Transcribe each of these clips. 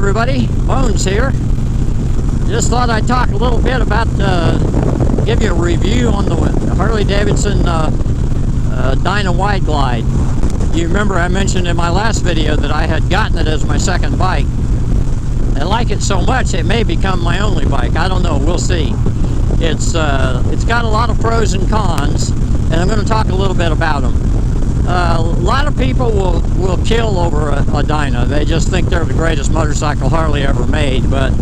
everybody, Bones here. Just thought I'd talk a little bit about, give you a review on the Harley Davidson Wide Glide. You remember I mentioned in my last video that I had gotten it as my second bike. I like it so much it may become my only bike. I don't know, we'll see. It's got a lot of pros and cons, and I'm going to talk a little bit about them. A lot of people will kill over a dyno. They just think they're the greatest motorcycle Harley ever made, but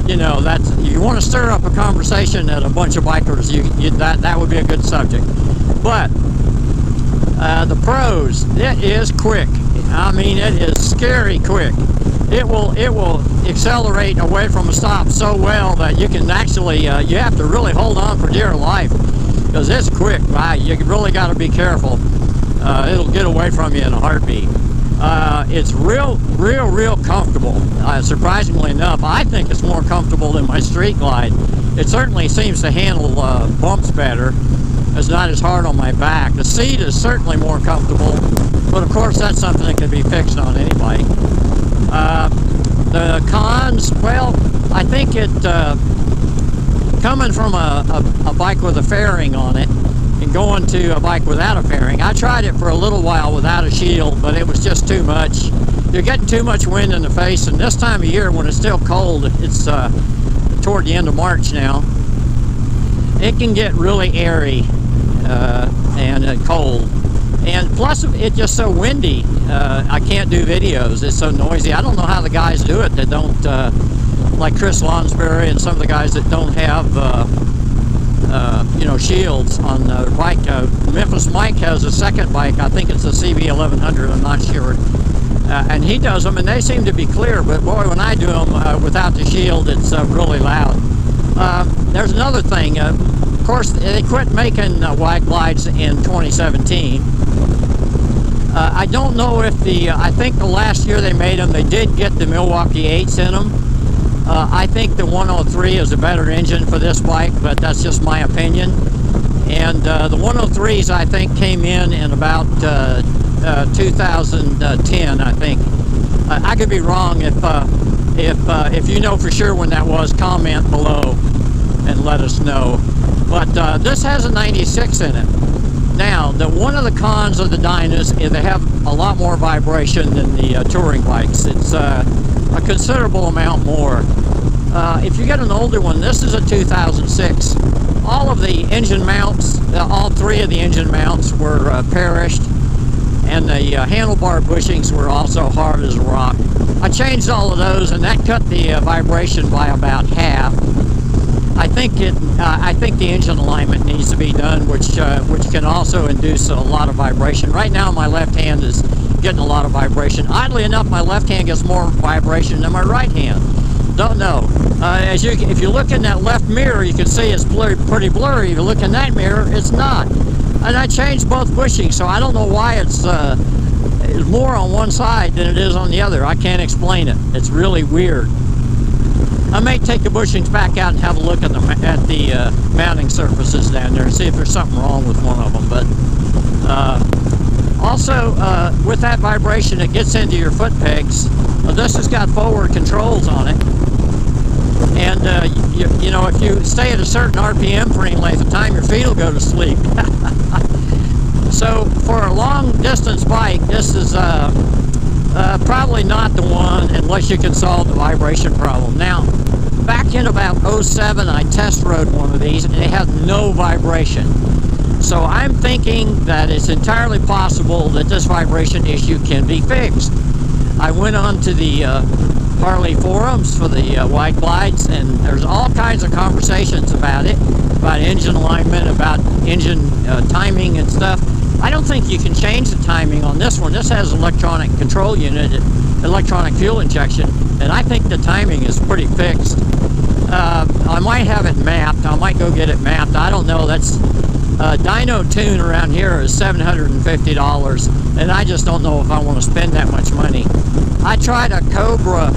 you know, you want to stir up a conversation at a bunch of bikers, that would be a good subject. But the pros, it is quick. I mean, it is scary quick. It will accelerate away from a stop so well that you can actually you have to really hold on for dear life, because it's quick. You really got to be careful. It'll get away from you in a heartbeat. It's real comfortable. Surprisingly enough, I think it's more comfortable than my street glide. It certainly seems to handle bumps better. It's not as hard on my back. The seat is certainly more comfortable, but of course that's something that can be fixed on any bike. The cons, well, I think it coming from a bike with a fairing on it and going to a bike without a fairing. I tried it for a little while without a shield, but it was just too much. You're getting too much wind in the face, and this time of year when it's still cold, it's toward the end of March now, it can get really airy and cold. And plus, it's just so windy. I can't do videos. It's so noisy. I don't know how the guys do it that don't, like Chris Lonsbury and some of the guys that don't have you know, shields on the bike. Memphis Mike has a second bike. I think it's a CB 1100. I'm not sure. And he does them, and they seem to be clear. But boy, when I do them without the shield, it's really loud. There's another thing. Of course, they quit making wide glides in 2017. I don't know if I think the last year they made them, they did get the Milwaukee 8s in them. I think the 103 is a better engine for this bike, but that's just my opinion. And the 103s, I think, came in about 2010, I think. I could be wrong. If you know for sure when that was, comment below and let us know. But this has a 96 in it. Now, one of the cons of the dynos is they have a lot more vibration than the touring bikes. It's a considerable amount more. If you get an older one, this is a 2006. All of the engine mounts, all three of the engine mounts were perished, and the handlebar bushings were also hard as a rock. I changed all of those, and that cut the vibration by about half. I think the engine alignment needs to be done, which can also induce a lot of vibration. Right now, my left hand is getting a lot of vibration. Oddly enough, my left hand gets more vibration than my right hand. Don't know. If you look in that left mirror, you can see it's pretty blurry. If you look in that mirror, it's not. And I changed both bushings, so I don't know why it's more on one side than it is on the other. I can't explain it. It's really weird. I may take the bushings back out and have a look at the mounting surfaces down there and see if there's something wrong with one of them. But also, with that vibration, it gets into your foot pegs. This has got forward controls on it. And, you know, if you stay at a certain RPM for any length of time, your feet will go to sleep. So, for a long-distance bike, this is probably not the one unless you can solve the vibration problem. Now, back in about 07, I test rode one of these, and it had no vibration. So I'm thinking that it's entirely possible that this vibration issue can be fixed. I went on to the Harley forums for the wide glides, and there's all kinds of conversations about it, about engine alignment, about engine timing and stuff. I don't think you can change the timing on this one. This has electronic control unit, electronic fuel injection, and I think the timing is pretty fixed. I might have it mapped. I might go get it mapped. I don't know. That's dyno tune around here is $750, and I just don't know if I want to spend that much money. I tried a Cobra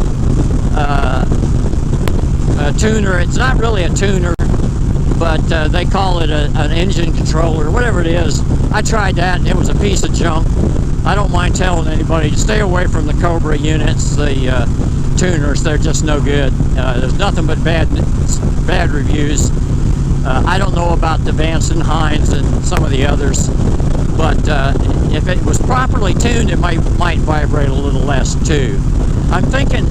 tuner. It's not really a tuner, but they call it an engine controller, whatever it is. I tried that, and it was a piece of junk. I don't mind telling anybody to stay away from the Cobra units. tuners. They're just no good. There's nothing but bad reviews. I don't know about the Vance and Hines and some of the others, but if it was properly tuned, it might vibrate a little less too. I'm thinking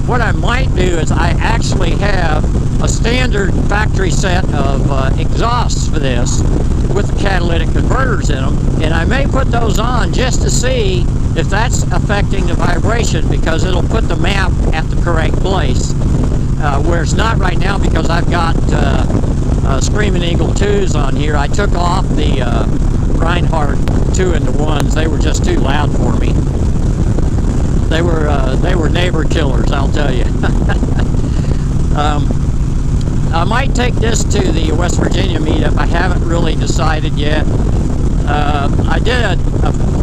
what I might do is I actually have a standard factory set of exhausts for this with the catalytic converters in them, and I may put those on just to see if that's affecting the vibration, because it'll put the map at the correct place, where it's not right now, because I've got Screaming Eagle 2s on here. I took off the Reinhardt 2-in-1s. They were just too loud for me. They were neighbor killers, I'll tell you. I might take this to the West Virginia meetup. I haven't really decided yet. I did a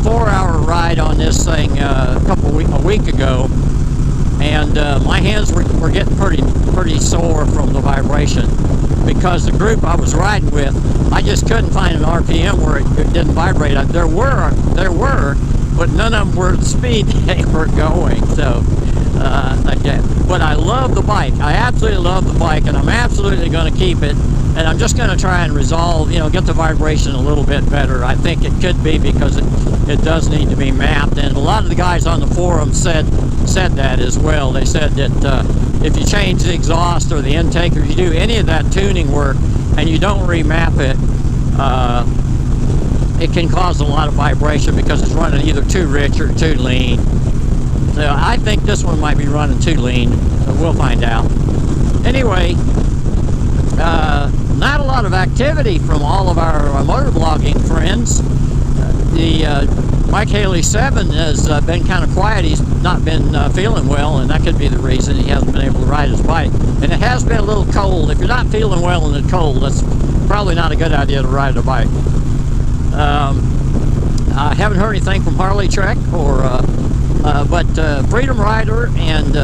4-hour ride on this thing a week ago, and my hands were getting pretty sore from the vibration, because the group I was riding with, I just couldn't find an RPM where it didn't vibrate. There were, but none of them were the speed they were going. So, again, but I love the bike. I absolutely love the bike, and I'm absolutely going to keep it. And I'm just going to try and resolve, get the vibration a little bit better. I think it could be because it does need to be mapped. And a lot of the guys on the forum said that as well. They said that if you change the exhaust or the intake, or you do any of that tuning work and you don't remap it, it can cause a lot of vibration because it's running either too rich or too lean. So I think this one might be running too lean, but we'll find out. Anyway, not a lot of activity from all of our motorblogging friends. The Mike Haley 7 has been kind of quiet. He's not been feeling well, and that could be the reason he hasn't been able to ride his bike. And it has been a little cold. If you're not feeling well and it's cold, that's probably not a good idea to ride a bike. I haven't heard anything from Harley Trek, but Freedom Rider and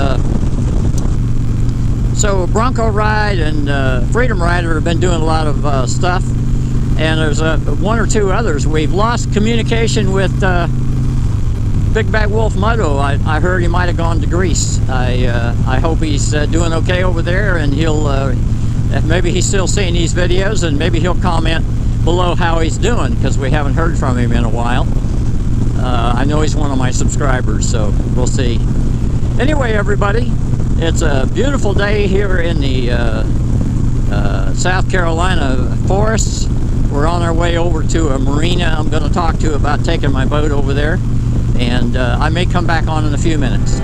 so Bronco Ride and Freedom Rider have been doing a lot of stuff, and there's one or two others. We've lost communication with Big Bad Wolf Moto. I heard he might have gone to Greece. I hope he's doing okay over there, and he'll maybe he's still seeing these videos, and maybe he'll comment below how he's doing, because we haven't heard from him in a while. I know he's one of my subscribers, so we'll see. Anyway, everybody, it's a beautiful day here in the South Carolina forests. We're on our way over to a marina I'm going to talk to about taking my boat over there, and I may come back on in a few minutes.